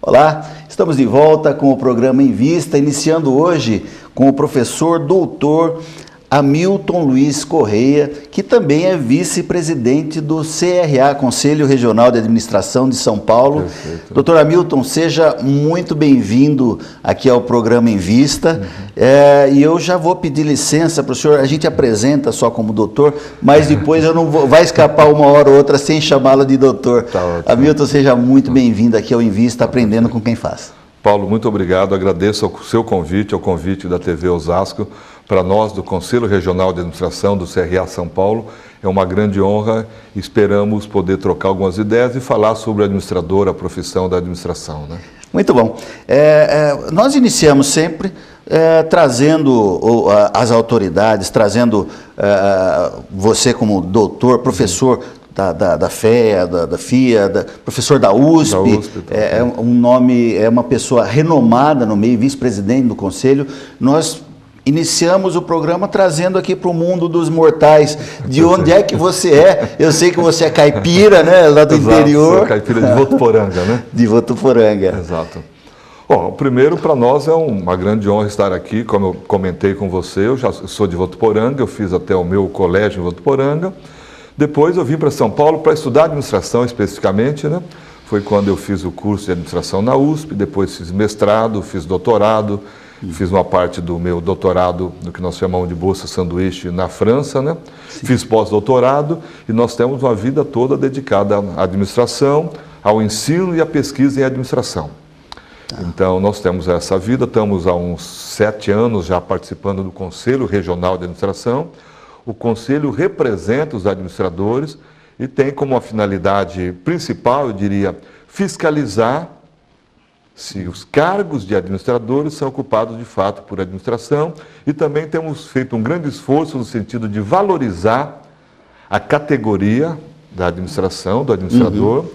Olá, estamos de volta com o programa Em Vista, iniciando hoje com o professor doutor Hamilton Luiz Correia, que também é vice-presidente do CRA, Conselho Regional de Administração de São Paulo. Perfeito. Doutor Hamilton, seja muito bem-vindo aqui ao programa Em Vista. E eu já vou pedir licença para o senhor, a gente apresenta só como doutor, mas depois eu não vou, vai escapar uma hora ou outra sem chamá-lo de doutor. Tá ótimo. Hamilton, seja muito bem-vindo aqui ao Em Vista, aprendendo com quem faz. Paulo, muito obrigado. Agradeço ao seu convite, ao convite da TV Osasco. Para nós, do Conselho Regional de Administração do CRA São Paulo, é uma grande honra. Esperamos poder trocar algumas ideias e falar sobre o administrador, a profissão da administração, né? Muito bom. Nós iniciamos sempre trazendo as autoridades, trazendo você como doutor, professor da FEA, da FIA, professor da USP, é um nome, é uma pessoa renomada no meio, vice-presidente do Conselho. Nós iniciamos o programa trazendo aqui para o mundo dos mortais, de onde é que você é. Eu sei que você é caipira, né, lá do interior. Sou caipira de Votuporanga, né? De Votuporanga. Exato. Bom, primeiro, para nós é uma grande honra estar aqui, como eu comentei com você. Eu já sou de Votuporanga, eu fiz até o meu colégio em Votuporanga. Depois eu vim para São Paulo para estudar administração especificamente, né? Foi quando eu fiz o curso de administração na USP, depois fiz mestrado, fiz doutorado, fiz uma parte do meu doutorado no que nós chamamos de Bolsa Sanduíche na França, né? Sim. Fiz pós-doutorado e nós temos uma vida toda dedicada à administração, ao ensino e à pesquisa em administração. Então, nós temos essa vida, estamos há uns 7 anos já participando do Conselho Regional de Administração. O Conselho representa os administradores e tem como a finalidade principal, eu diria, fiscalizar se os cargos de administradores são ocupados de fato por administração, e também temos feito um grande esforço no sentido de valorizar a categoria da administração, do administrador.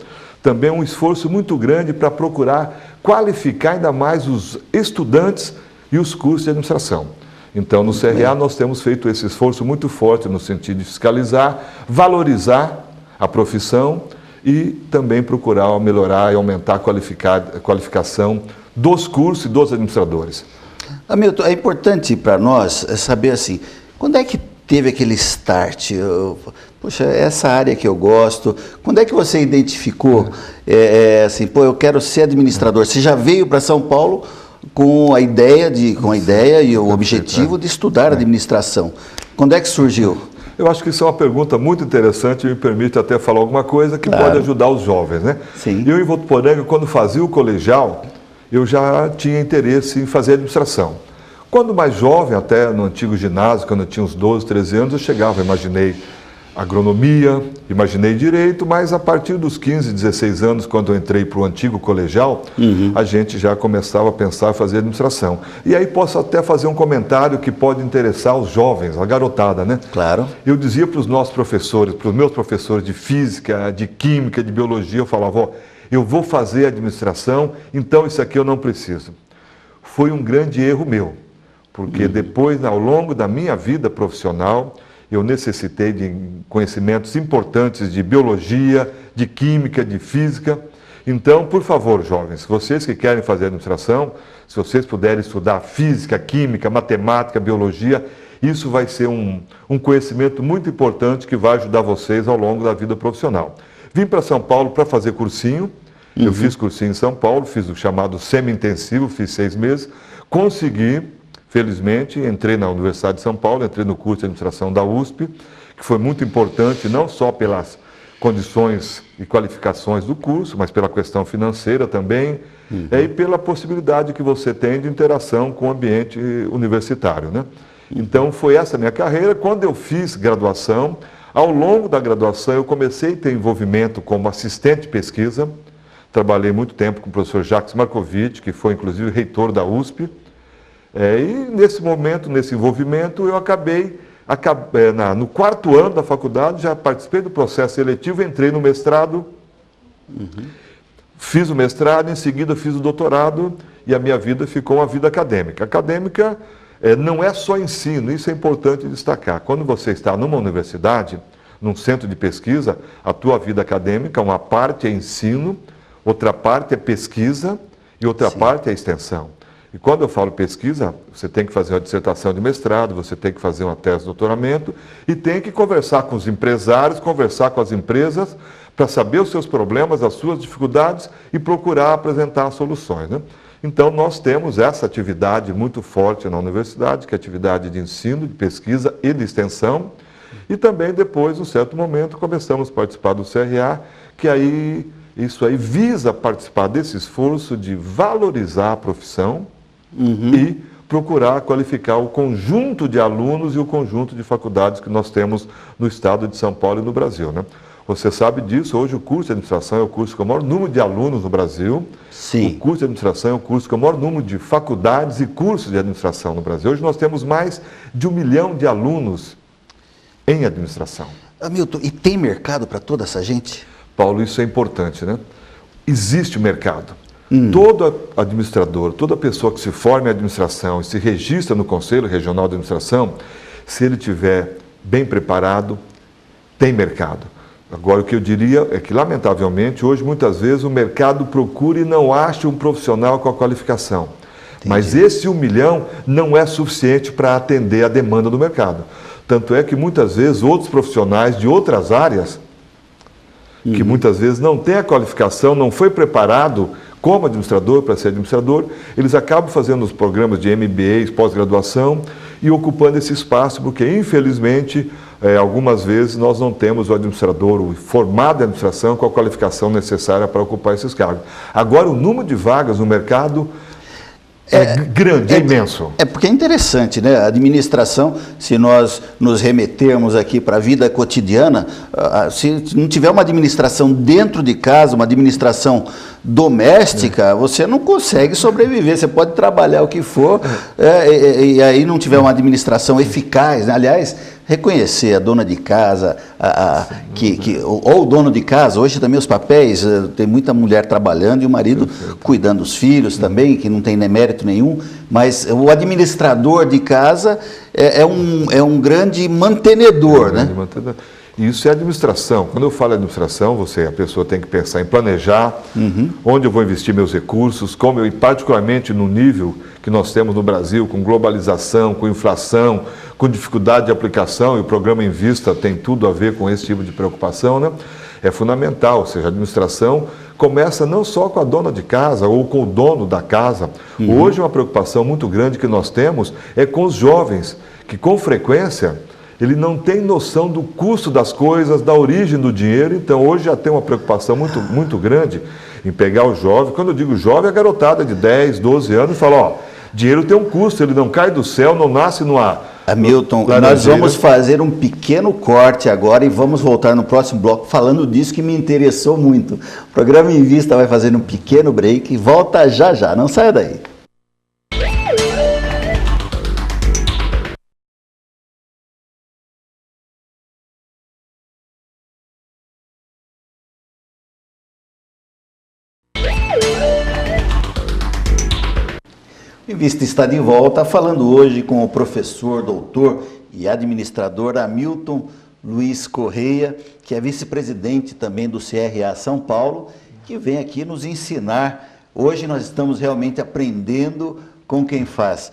Também um esforço muito grande para procurar qualificar ainda mais os estudantes e os cursos de administração. Então, no CRA nós temos feito esse esforço muito forte no sentido de fiscalizar, valorizar a profissão e também procurar melhorar e aumentar a qualificação dos cursos e dos administradores. Hamilton, é importante para nós saber assim, quando é que teve aquele start? Poxa, essa área que eu gosto, quando é que você identificou, assim, pô, eu quero ser administrador? Você já veio para São Paulo com a ideia e o objetivo de estudar administração. Quando é que surgiu? Eu acho que isso é uma pergunta muito interessante e me permite até falar alguma coisa que pode ajudar os jovens, né? Sim. Eu, em Votuporanga, quando fazia o colegial, eu já tinha interesse em fazer administração. Quando mais jovem, até no antigo ginásio, quando eu tinha uns 12, 13 anos, eu chegava, imaginei agronomia, imaginei direito, mas a partir dos 15, 16 anos, quando eu entrei para o antigo colegial, a gente já começava a pensar em fazer administração. E aí posso até fazer um comentário que pode interessar os jovens, a garotada, né? Claro. Eu dizia para os nossos professores, para os meus professores de física, de química, de biologia, eu falava, ó, eu vou fazer administração, então isso aqui eu não preciso. Foi um grande erro meu, porque depois, ao longo da minha vida profissional, eu necessitei de conhecimentos importantes de biologia, de química, de física. Então, por favor, jovens, vocês que querem fazer administração, se vocês puderem estudar física, química, matemática, biologia, isso vai ser um conhecimento muito importante que vai ajudar vocês ao longo da vida profissional. Vim para São Paulo para fazer cursinho. Eu fiz cursinho em São Paulo, fiz o chamado semi-intensivo, fiz 6 meses, consegui. Felizmente, entrei na Universidade de São Paulo, entrei no curso de administração da USP, que foi muito importante, não só pelas condições e qualificações do curso, mas pela questão financeira também, e pela possibilidade que você tem de interação com o ambiente universitário, né? Então, foi essa a minha carreira. Quando eu fiz graduação, ao longo da graduação, eu comecei a ter envolvimento como assistente de pesquisa. Trabalhei muito tempo com o professor Jacques Markovitch, que foi, inclusive, reitor da USP. E nesse momento, nesse envolvimento, eu acabei no 4º ano da faculdade, já participei do processo seletivo, entrei no mestrado, fiz o mestrado, em seguida fiz o doutorado, e a minha vida ficou uma vida acadêmica. Acadêmica não é só ensino, isso é importante destacar. Quando você está numa universidade, num centro de pesquisa, a tua vida acadêmica, uma parte é ensino, outra parte é pesquisa e outra parte é extensão. E quando eu falo pesquisa, você tem que fazer uma dissertação de mestrado, você tem que fazer uma tese de doutoramento e tem que conversar com os empresários, conversar com as empresas para saber os seus problemas, as suas dificuldades e procurar apresentar soluções, né? Então, nós temos essa atividade muito forte na universidade, que é a atividade de ensino, de pesquisa e de extensão. E também, depois, num certo momento, começamos a participar do CRA, que aí, isso aí visa participar desse esforço de valorizar a profissão e procurar qualificar o conjunto de alunos e o conjunto de faculdades que nós temos no estado de São Paulo e no Brasil, né? Você sabe disso, hoje o curso de administração é o curso com o maior número de alunos no Brasil. Sim. O curso de administração é o curso com o maior número de faculdades e cursos de administração no Brasil. Hoje nós temos mais de 1 milhão de alunos em administração. Hamilton, e tem mercado para toda essa gente? Paulo, isso é importante, né? Existe mercado. Todo administrador, toda pessoa que se forma em administração e se registra no Conselho Regional de Administração, se ele estiver bem preparado, tem mercado. Agora, o que eu diria é que, lamentavelmente, hoje, muitas vezes, o mercado procura e não acha um profissional com a qualificação. Entendi. Mas esse 1 milhão não é suficiente para atender a demanda do mercado. Tanto é que, muitas vezes, outros profissionais de outras áreas, que muitas vezes não têm a qualificação, não foi preparado como administrador, para ser administrador, eles acabam fazendo os programas de MBAs, pós-graduação, e ocupando esse espaço, porque, infelizmente, algumas vezes nós não temos o administrador, o formado em administração, com a qualificação necessária para ocupar esses cargos. Agora, o número de vagas no mercado é grande, é imenso. É porque é interessante, né? A administração, se nós nos remetermos aqui para a vida cotidiana, se não tiver uma administração dentro de casa, uma administração doméstica, você não consegue sobreviver. Você pode trabalhar o que for, e aí não tiver uma administração eficaz, né? Aliás, reconhecer a dona de casa, ou o dono de casa, hoje também os papéis, tem muita mulher trabalhando e o marido cuidando dos filhos também, que não tem mérito nenhum, mas o administrador de casa é um grande mantenedor, né? Isso é administração. Quando eu falo administração, a pessoa tem que pensar em planejar, onde eu vou investir meus recursos, e particularmente no nível que nós temos no Brasil, com globalização, com inflação, com dificuldade de aplicação, e o programa Invista tem tudo a ver com esse tipo de preocupação, né? É fundamental, ou seja, a administração começa não só com a dona de casa ou com o dono da casa. Hoje uma preocupação muito grande que nós temos é com os jovens, que com frequência ele não tem noção do custo das coisas, da origem do dinheiro. Então hoje já tem uma preocupação muito grande em pegar o jovem. Quando eu digo jovem, a garotada de 10, 12 anos fala, ó, dinheiro tem um custo, ele não cai do céu, não nasce no ar. Hamilton, nós vamos fazer um pequeno corte agora e vamos voltar no próximo bloco falando disso que me interessou muito. O programa Invista vai fazer um pequeno break e volta já já, não saia daí. O Invista está de volta, falando hoje com o professor, doutor e administrador Hamilton Luiz Correia, que é vice-presidente também do CRA São Paulo, que vem aqui nos ensinar. Hoje nós estamos realmente aprendendo com quem faz.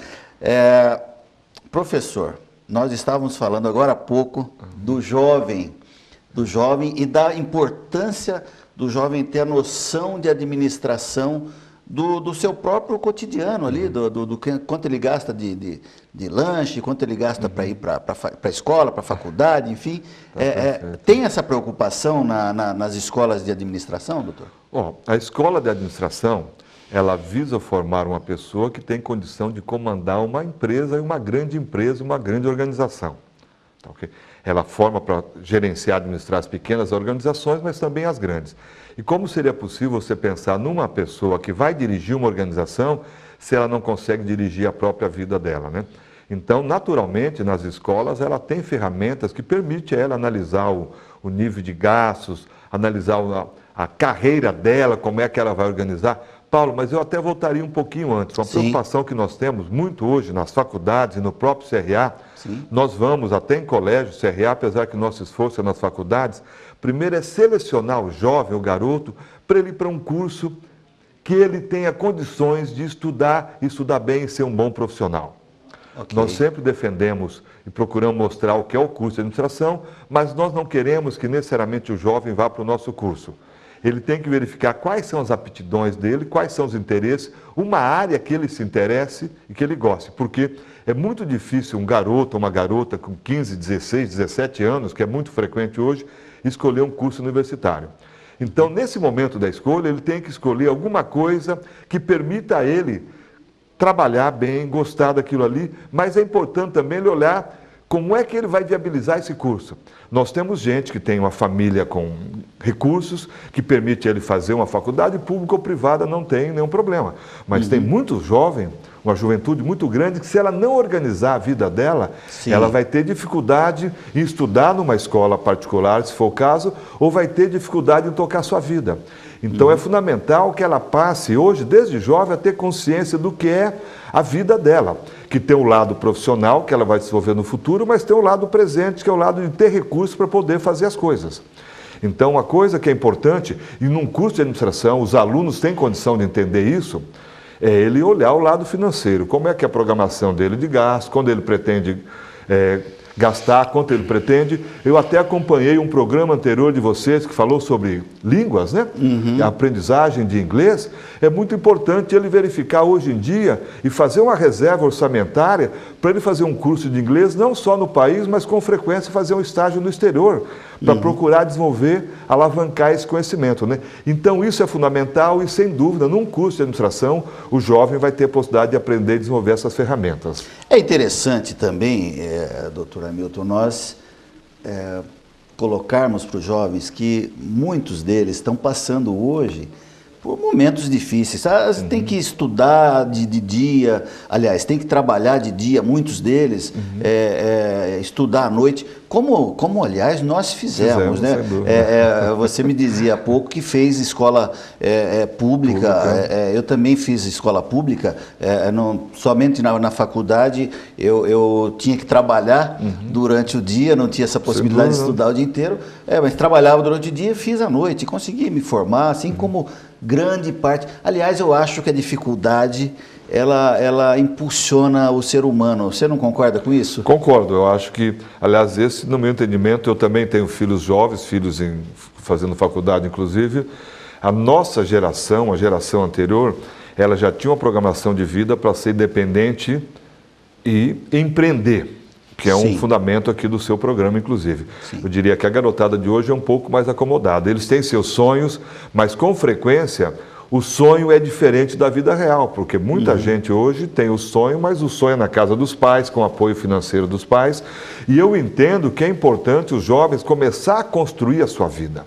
Professor, nós estávamos falando agora há pouco do jovem e da importância do jovem ter a noção de administração do seu próprio cotidiano ali, do quanto ele gasta de lanche, quanto ele gasta para ir para a escola, para a faculdade, enfim. Tem essa preocupação nas escolas de administração, doutor? A escola de administração, ela visa formar uma pessoa que tem condição de comandar uma empresa, uma grande organização. Tá, okay? Ela forma para gerenciar, administrar as pequenas organizações, mas também as grandes. E como seria possível você pensar numa pessoa que vai dirigir uma organização se ela não consegue dirigir a própria vida dela, né? Então, naturalmente, nas escolas, ela tem ferramentas que permitem a ela analisar o nível de gastos, analisar a carreira dela, como é que ela vai organizar, Paulo, mas eu até voltaria um pouquinho antes. Uma preocupação que nós temos muito hoje nas faculdades e no próprio CRA. Sim. Nós vamos até em colégio, CRA, apesar que o nosso esforço é nas faculdades. Primeiro é selecionar o jovem, o garoto, para ele ir para um curso que ele tenha condições de estudar bem e ser um bom profissional. Okay. Nós sempre defendemos e procuramos mostrar o que é o curso de administração, mas nós não queremos que necessariamente o jovem vá para o nosso curso. Ele tem que verificar quais são as aptidões dele, quais são os interesses, uma área que ele se interesse e que ele goste. Porque é muito difícil um garoto ou uma garota com 15, 16, 17 anos, que é muito frequente hoje, escolher um curso universitário. Então, nesse momento da escolha, ele tem que escolher alguma coisa que permita a ele trabalhar bem, gostar daquilo ali, mas é importante também ele olhar como é que ele vai viabilizar esse curso. Nós temos gente que tem uma família com recursos, que permite ele fazer uma faculdade pública ou privada, não tem nenhum problema. Mas tem muito jovem, uma juventude muito grande, que se ela não organizar a vida dela, ela vai ter dificuldade em estudar numa escola particular, se for o caso, ou vai ter dificuldade em tocar sua vida. Então é fundamental que ela passe hoje, desde jovem, a ter consciência do que é a vida dela, que tem o lado profissional, que ela vai desenvolver no futuro, mas tem o lado presente, que é o lado de ter recursos para poder fazer as coisas. Então, uma coisa que é importante, e num curso de administração, os alunos têm condição de entender isso, é ele olhar o lado financeiro, como é que é a programação dele de gasto, quando ele pretende gastar, quanto ele pretende. Eu até acompanhei um programa anterior de vocês que falou sobre línguas, né? A aprendizagem de inglês. É muito importante ele verificar hoje em dia e fazer uma reserva orçamentária para ele fazer um curso de inglês, não só no país, mas com frequência fazer um estágio no exterior, para procurar desenvolver, alavancar esse conhecimento, né? Então isso é fundamental e, sem dúvida, num curso de administração, o jovem vai ter a possibilidade de aprender e desenvolver essas ferramentas. É interessante também, doutor Hamilton, nós colocarmos para os jovens que muitos deles estão passando hoje por momentos difíceis. Tem que estudar de dia, aliás, tem que trabalhar de dia, muitos deles, estudar à noite, como aliás, nós fizemos, né? Você me dizia há pouco que fez escola pública. Eu também fiz escola pública, somente na faculdade eu tinha que trabalhar durante o dia, não tinha essa possibilidade de estudar o dia inteiro, mas trabalhava durante o dia, fiz à noite, consegui me formar, assim como grande parte. Aliás, eu acho que a dificuldade ela impulsiona o ser humano. Você não concorda com isso? Concordo. Eu acho que, aliás, esse, no meu entendimento, eu também tenho filhos jovens, filhos fazendo faculdade, inclusive. A nossa geração, a geração anterior, ela já tinha uma programação de vida para ser independente e empreender, que é um fundamento aqui do seu programa, inclusive. Eu diria que a garotada de hoje é um pouco mais acomodada. Eles têm seus sonhos, mas com frequência o sonho é diferente da vida real, porque muita gente hoje tem o sonho, mas o sonho é na casa dos pais, com o apoio financeiro dos pais. E eu entendo que é importante os jovens começar a construir a sua vida.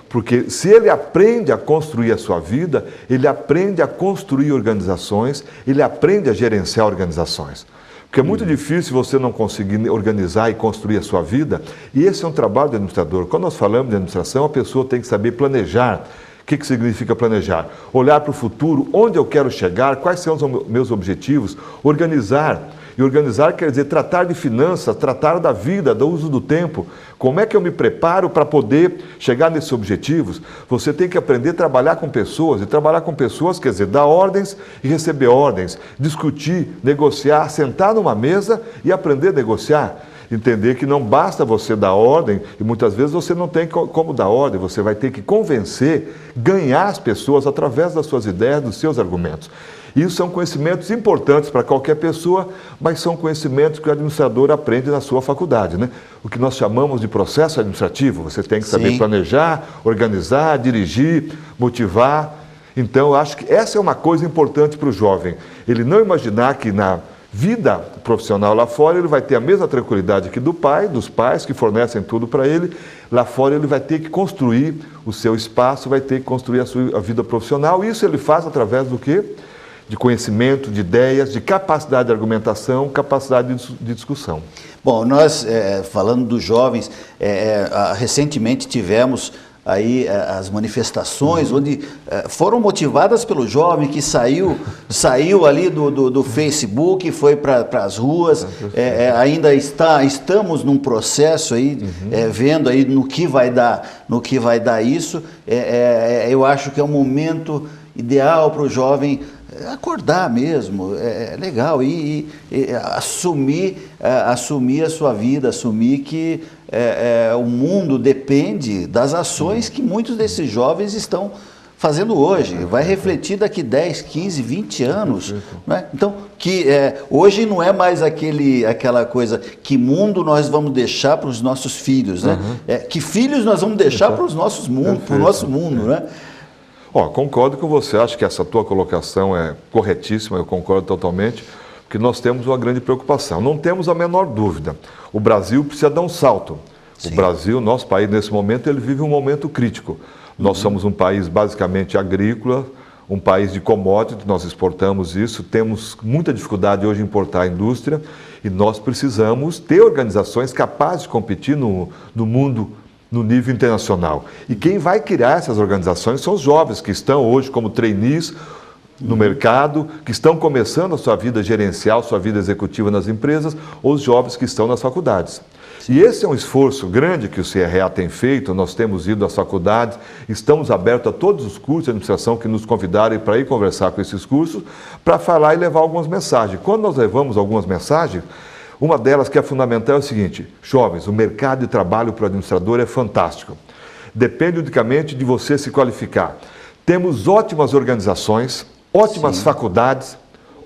Porque se ele aprende a construir a sua vida, ele aprende a construir organizações, ele aprende a gerenciar organizações. Porque é muito difícil você não conseguir organizar e construir a sua vida, e esse é um trabalho do administrador. Quando nós falamos de administração, a pessoa tem que saber planejar. O que significa planejar? Olhar para o futuro, onde eu quero chegar, quais são os meus objetivos, organizar. E organizar quer dizer tratar de finanças, tratar da vida, do uso do tempo. Como é que eu me preparo para poder chegar nesses objetivos? Você tem que aprender a trabalhar com pessoas, e trabalhar com pessoas quer dizer dar ordens e receber ordens, discutir, negociar, sentar numa mesa e aprender a negociar. Entender que não basta você dar ordem, e muitas vezes você não tem como dar ordem, você vai ter que convencer, ganhar as pessoas através das suas ideias, dos seus argumentos. Isso são conhecimentos importantes para qualquer pessoa, mas são conhecimentos que o administrador aprende na sua faculdade, né? O que nós chamamos de processo administrativo. Você tem que saber planejar, organizar, dirigir, motivar. Então, eu acho que essa é uma coisa importante para o jovem. Ele não imaginar que na vida profissional lá fora ele vai ter a mesma tranquilidade que do pai, dos pais que fornecem tudo para ele. Lá fora ele vai ter que construir o seu espaço, vai ter que construir a vida profissional. E isso ele faz através do quê? De conhecimento, de ideias, de capacidade de argumentação, capacidade de discussão. Bom, nós, falando dos jovens, recentemente tivemos aí as manifestações, onde foram motivadas pelo jovem que saiu ali do Facebook, foi para as ruas, ainda estamos num processo aí, vendo aí no que vai dar isso. Eu acho que é um momento ideal para o jovem acordar mesmo, é legal, e assumir a sua vida, assumir que o mundo depende das ações que muitos desses jovens estão fazendo hoje, vai refletir daqui 10, 15, 20 anos. Né? Então, hoje não é mais aquela coisa, que mundo nós vamos deixar para os nossos filhos, né? Que filhos nós vamos deixar para o nosso mundo, né? Concordo com você, acho que essa tua colocação é corretíssima, eu concordo totalmente, porque nós temos uma grande preocupação. Não temos a menor dúvida, o Brasil precisa dar um salto. Sim. O Brasil, nosso país, nesse momento, ele vive um momento crítico. Nós somos um país basicamente agrícola, um país de commodity, nós exportamos isso, temos muita dificuldade hoje em importar a indústria e nós precisamos ter organizações capazes de competir no mundo, no nível internacional. E quem vai criar essas organizações são os jovens que estão hoje como trainees no mercado, que estão começando a sua vida gerencial, sua vida executiva nas empresas, ou os jovens que estão nas faculdades. E esse é um esforço grande que o CRA tem feito, nós temos ido às faculdades, estamos abertos a todos os cursos de administração que nos convidarem para ir conversar com esses cursos, para falar e levar algumas mensagens. Quando nós levamos algumas mensagens, uma delas que é fundamental é o seguinte: jovens, o mercado de trabalho para o administrador é fantástico. Depende unicamente de você se qualificar. Temos ótimas organizações, ótimas faculdades,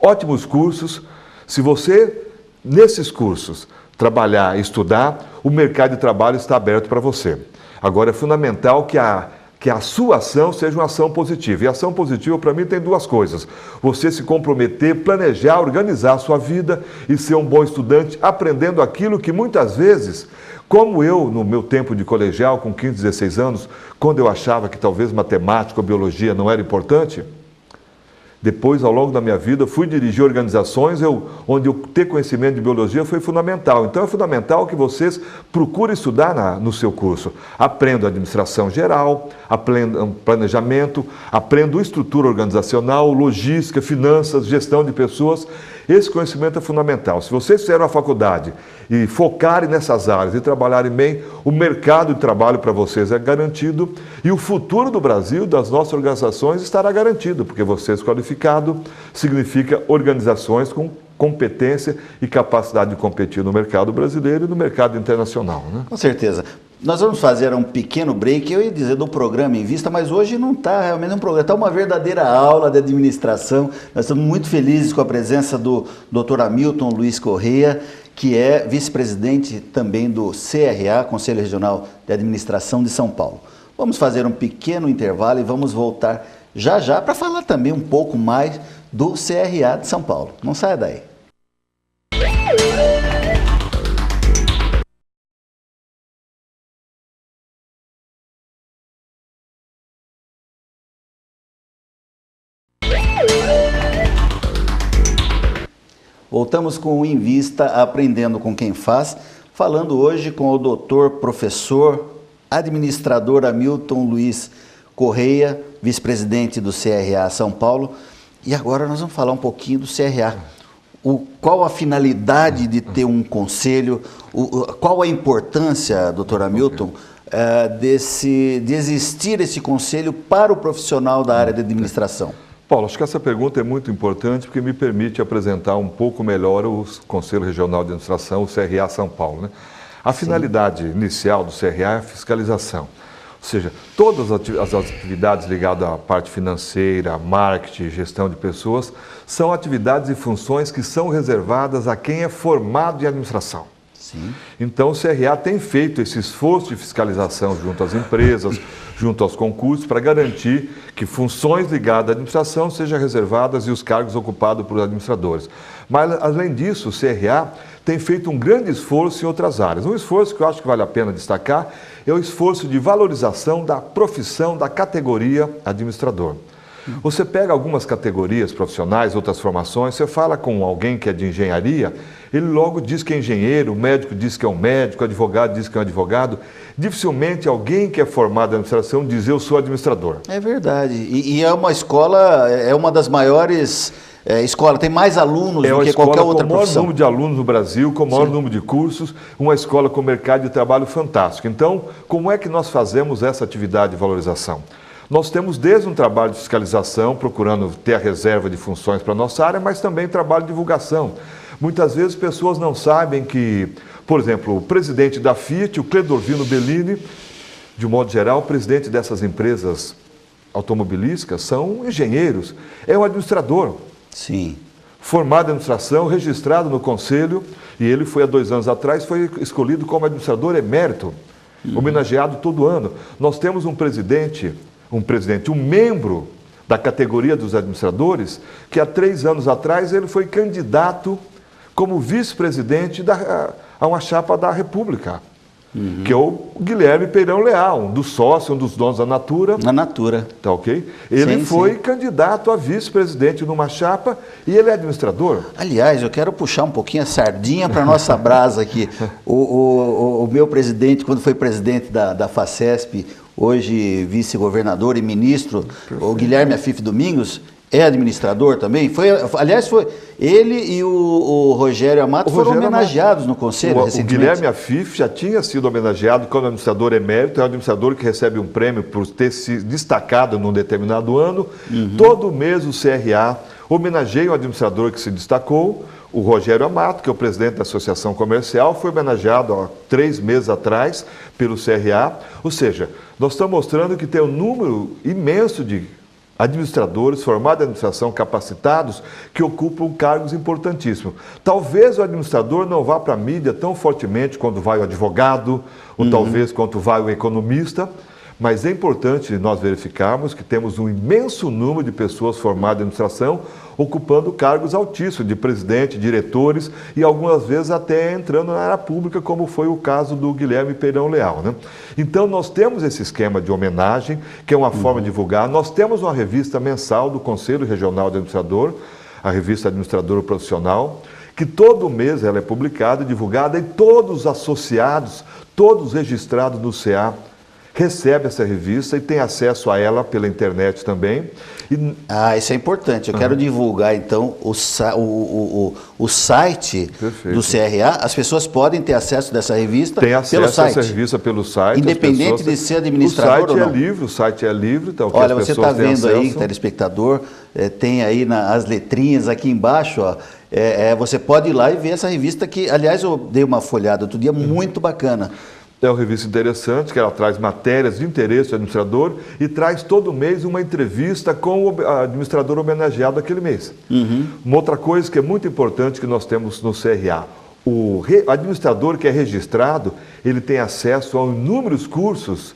ótimos cursos. Se você, nesses cursos, trabalhar e estudar, o mercado de trabalho está aberto para você. Agora, é fundamental que a sua ação seja uma ação positiva. E a ação positiva, para mim, tem duas coisas. Você se comprometer, planejar, organizar a sua vida e ser um bom estudante, aprendendo aquilo que muitas vezes, como eu, no meu tempo de colegial, com 15, 16 anos, quando eu achava que talvez matemática ou biologia não era importante, depois, ao longo da minha vida, fui dirigir organizações onde eu ter conhecimento de biologia foi fundamental. Então, é fundamental que vocês procurem estudar no seu curso. Aprendam administração geral, aprendam planejamento, aprendam estrutura organizacional, logística, finanças, gestão de pessoas. Esse conhecimento é fundamental. Se vocês fizeram a faculdade e focarem nessas áreas e trabalharem bem, o mercado de trabalho para vocês é garantido e o futuro do Brasil, das nossas organizações, estará garantido, porque vocês qualificados significa organizações com competência e capacidade de competir no mercado brasileiro e no mercado internacional, né? Com certeza. Nós vamos fazer um pequeno break, eu ia dizer do programa em vista, mas hoje não está realmente um programa, está uma verdadeira aula de administração. Nós estamos muito felizes com a presença do Dr. Hamilton Luiz Correia, que é vice-presidente também do CRA, Conselho Regional de Administração de São Paulo. Vamos fazer um pequeno intervalo e vamos voltar já para falar também um pouco mais do CRA de São Paulo. Não saia daí. Voltamos com o Em Vista, aprendendo com quem faz, falando hoje com o doutor, professor, administrador Hamilton Luiz Correia, vice-presidente do CRA São Paulo. E agora nós vamos falar um pouquinho do CRA. Qual a finalidade de ter um conselho, qual a importância, doutor Hamilton, de existir esse conselho para o profissional da área de administração? Paulo, acho que essa pergunta é muito importante porque me permite apresentar um pouco melhor o Conselho Regional de Administração, o CRA São Paulo, né? A finalidade inicial do CRA é a fiscalização. Ou seja, todas as atividades ligadas à parte financeira, marketing, gestão de pessoas, são atividades e funções que são reservadas a quem é formado em administração. Sim. Então, o CRA tem feito esse esforço de fiscalização junto às empresas, junto aos concursos, para garantir que funções ligadas à administração sejam reservadas e os cargos ocupados por administradores. Mas, além disso, o CRA tem feito um grande esforço em outras áreas. Um esforço que eu acho que vale a pena destacar é o esforço de valorização da profissão, da categoria administrador. Você pega algumas categorias profissionais, outras formações, você fala com alguém que é de engenharia, ele logo diz que é engenheiro, o médico diz que é um médico, o advogado diz que é um advogado. Dificilmente alguém que é formado em administração diz eu sou administrador. É verdade. E é uma escola, é uma das maiores escolas, tem mais alunos do que qualquer outra profissão. É o maior número de alunos no Brasil, com o maior número de cursos, uma escola com mercado de trabalho fantástico. Então, como é que nós fazemos essa atividade de valorização? Nós temos desde um trabalho de fiscalização, procurando ter a reserva de funções para a nossa área, mas também trabalho de divulgação. Muitas vezes pessoas não sabem que, por exemplo, o presidente da Fiat, o Cledorvino Bellini, de um modo geral, o presidente dessas empresas automobilísticas, são engenheiros, é um administrador. Sim. Formado em administração, registrado no conselho, e ele foi há 2 anos atrás, foi escolhido como administrador emérito, homenageado todo ano. Nós temos um membro da categoria dos administradores, que há 3 anos atrás ele foi candidato como vice-presidente a uma chapa da República, que é o Guilherme Peirão Leal, um dos sócios, um dos donos da Natura. Na Natura. Tá ok? Ele foi candidato a vice-presidente numa chapa e ele é administrador. Aliás, eu quero puxar um pouquinho a sardinha para a nossa brasa aqui. O meu presidente, quando foi presidente da FACESP, hoje vice-governador e ministro, o Guilherme Afif Domingos, é administrador também? Aliás, foi ele e o Rogério Amato foram homenageados no Conselho recentemente. O Guilherme Afif já tinha sido homenageado como administrador emérito, é um administrador que recebe um prêmio por ter se destacado num determinado ano. Todo mês o CRA homenageia o administrador que se destacou. O Rogério Amato, que é o presidente da Associação Comercial, foi homenageado há 3 meses atrás pelo CRA. Ou seja, nós estamos mostrando que tem um número imenso de administradores formados em administração, capacitados, que ocupam cargos importantíssimos. Talvez o administrador não vá para a mídia tão fortemente quando vai o advogado, ou talvez quando vai o economista, mas é importante nós verificarmos que temos um imenso número de pessoas formadas em administração ocupando cargos altíssimos, de presidente, diretores e algumas vezes até entrando na área pública, como foi o caso do Guilherme Peirão Leal, né? Então nós temos esse esquema de homenagem, que é uma forma de divulgar. Nós temos uma revista mensal do Conselho Regional de Administrador, a revista Administrador Profissional, que todo mês ela é publicada e divulgada, e todos os associados, todos registrados no CA, recebe essa revista e tem acesso a ela pela internet também. Isso é importante. Eu quero divulgar, então, o site do CRA. As pessoas podem ter acesso dessa revista pelo site? Tem acesso a essa revista pelo site. Independente de ser administrador ou não? O site é livre. Então, olha, você está vendo aí, telespectador, tem aí as letrinhas aqui embaixo, ó. Você pode ir lá e ver essa revista que, aliás, eu dei uma folhada outro dia, muito bacana. É uma revista interessante, que ela traz matérias de interesse do administrador e traz todo mês uma entrevista com o administrador homenageado daquele mês. Uma outra coisa que é muito importante que nós temos no CRA, o administrador que é registrado, ele tem acesso a inúmeros cursos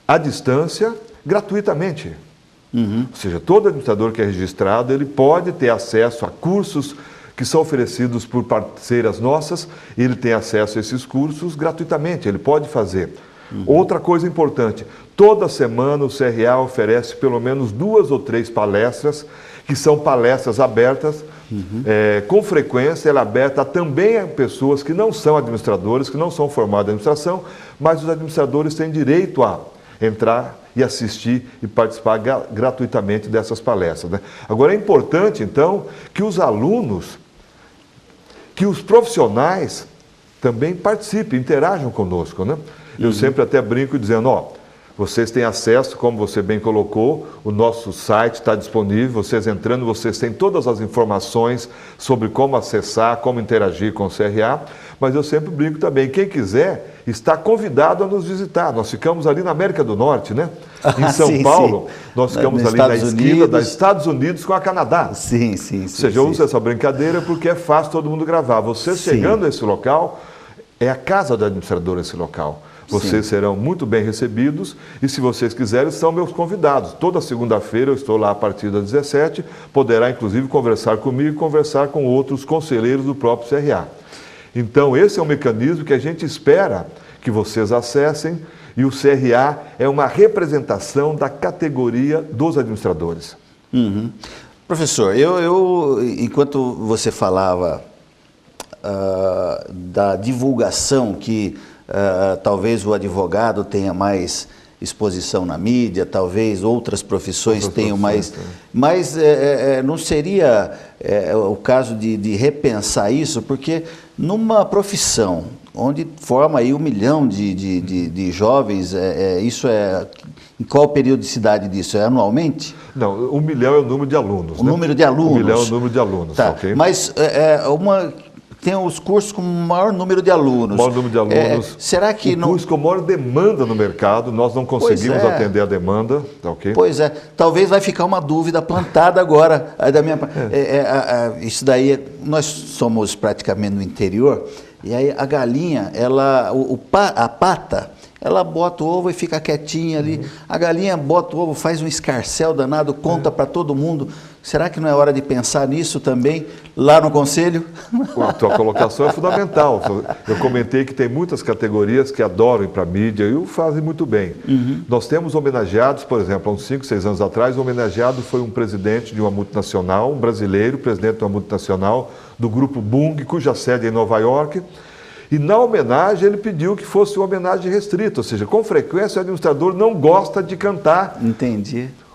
à distância, gratuitamente. Ou seja, todo administrador que é registrado, ele pode ter acesso a cursos que são oferecidos por parceiras nossas, ele tem acesso a esses cursos gratuitamente, ele pode fazer. Outra coisa importante, toda semana o CRA oferece pelo menos 2 ou 3 palestras, que são palestras abertas, com frequência ela é aberta também a pessoas que não são administradores, que não são formados em administração, mas os administradores têm direito a entrar e assistir e participar gratuitamente dessas palestras, né? Agora é importante, então, que os alunos, que os profissionais também participem, interajam conosco, né? Eu sempre até brinco dizendo, vocês têm acesso, como você bem colocou, o nosso site está disponível, vocês entrando, vocês têm todas as informações sobre como acessar, como interagir com o CRA, mas eu sempre brinco também, quem quiser está convidado a nos visitar. Nós ficamos ali na América do Norte, né? Em São Paulo, nós ficamos ali na esquina dos Estados Unidos com a Canadá. Ou seja, eu uso essa brincadeira porque é fácil todo mundo gravar. Vocês chegando a esse local, é a casa do administrador esse local. Vocês serão muito bem recebidos e, se vocês quiserem, são meus convidados. Toda segunda-feira eu estou lá a partir das 17h, poderá inclusive conversar comigo e conversar com outros conselheiros do próprio CRA. Então, esse é um mecanismo que a gente espera que vocês acessem E o CRA é uma representação da categoria dos administradores. Uhum. Professor, enquanto você falava da divulgação que talvez o advogado tenha mais exposição na mídia, talvez outras profissões tenham mais... Mas não seria o caso de repensar isso, porque numa profissão onde forma aí 1 milhão de jovens, isso é... Em qual periodicidade disso? É anualmente? Não, 1 milhão é o número de alunos. O número de alunos. 1 milhão é o número de alunos, tá. Ok? Mas tem os cursos com maior número de alunos. Maior número de alunos. Será que o curso com maior demanda no mercado, nós não conseguimos atender a demanda, ok? Pois é. Talvez vai ficar uma dúvida plantada agora. Isso daí, nós somos praticamente no interior, e aí a galinha, a pata, ela bota o ovo e fica quietinha ali. A galinha bota o ovo, faz um escarcéu danado, conta para todo mundo. Será que não é hora de pensar nisso também, lá no Conselho? A tua colocação é fundamental. Eu comentei que tem muitas categorias que adoram ir para a mídia e o fazem muito bem. Nós temos homenageados, por exemplo, há uns 5, 6 anos atrás, o homenageado foi um presidente de uma multinacional, um brasileiro, presidente de uma multinacional, do grupo Bung, cuja sede é em Nova York. E na homenagem ele pediu que fosse uma homenagem restrita, ou seja, com frequência o administrador não gosta de cantar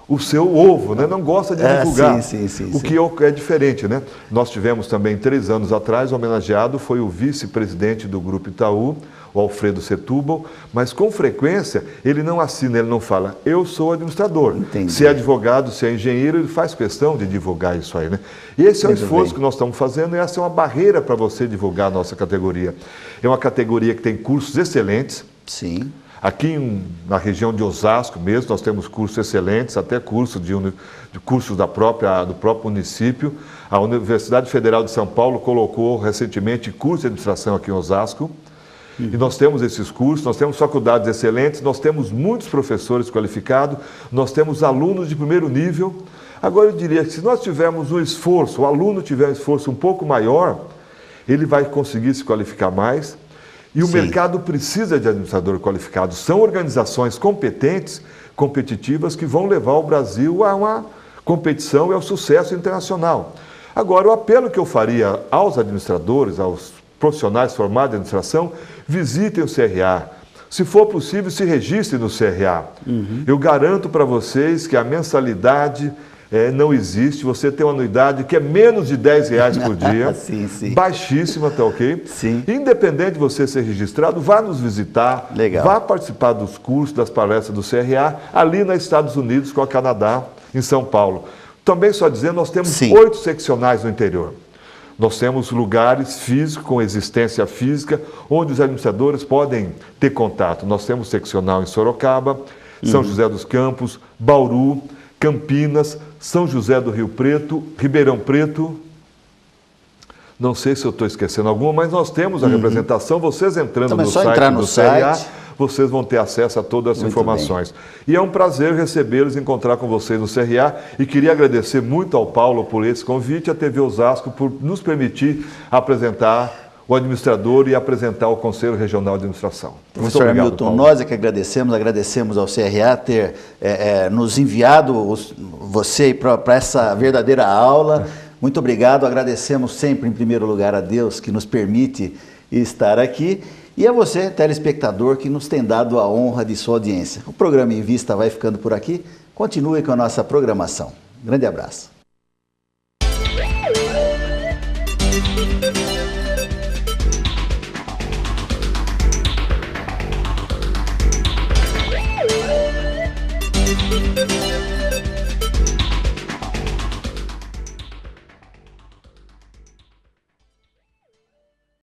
o seu ovo, né? Não gosta de divulgar, o que é diferente, né? Nós tivemos também 3 anos atrás, o homenageado foi o vice-presidente do Grupo Itaú, o Alfredo Setúbal, mas com frequência ele não assina, ele não fala, eu sou administrador. Entendi. Se é advogado, se é engenheiro, ele faz questão de divulgar isso aí, né? E esse é o esforço que nós estamos fazendo e essa é uma barreira para você divulgar a nossa categoria. É uma categoria que tem cursos excelentes. Sim. Aqui na região de Osasco mesmo, nós temos cursos excelentes, até cursos cursos do próprio município. A Universidade Federal de São Paulo colocou recentemente curso de administração aqui em Osasco. E nós temos esses cursos, nós temos faculdades excelentes, nós temos muitos professores qualificados, nós temos alunos de primeiro nível. Agora eu diria que se nós tivermos um esforço, o aluno tiver um esforço um pouco maior, ele vai conseguir se qualificar mais. E o mercado precisa de administrador qualificado. São organizações competentes, competitivas, que vão levar o Brasil a uma competição e ao sucesso internacional. Agora, o apelo que eu faria aos administradores, aos profissionais formados em administração, visitem o CRA. Se for possível, se registrem no CRA. Eu garanto para vocês que a mensalidade não existe. Você tem uma anuidade que é menos de R$10 por dia. Sim. Baixíssima, tá ok? Sim. Independente de você ser registrado, vá nos visitar. Legal. Vá participar dos cursos, das palestras do CRA, ali nos Estados Unidos com a Canadá, em São Paulo. Também só dizendo, nós temos 8 seccionais no interior. Nós temos lugares físicos, com existência física, onde os administradores podem ter contato. Nós temos seccional em Sorocaba, São José dos Campos, Bauru, Campinas, São José do Rio Preto, Ribeirão Preto. Não sei se eu estou esquecendo alguma, mas nós temos a representação. Vocês entrando no site do CRA, vocês vão ter acesso a todas as informações. E é um prazer recebê-los, encontrar com vocês no CRA. E queria agradecer muito ao Paulo por esse convite, à TV Osasco por nos permitir apresentar o administrador e apresentar o Conselho Regional de Administração. Professor Muito obrigado, Hamilton, Paulo. nós é que agradecemos ao CRA ter nos enviado você para essa verdadeira aula. Muito obrigado, agradecemos sempre em primeiro lugar a Deus que nos permite estar aqui e a você, telespectador, que nos tem dado a honra de sua audiência. O programa Em Vista vai ficando por aqui, continue com a nossa programação. Grande abraço.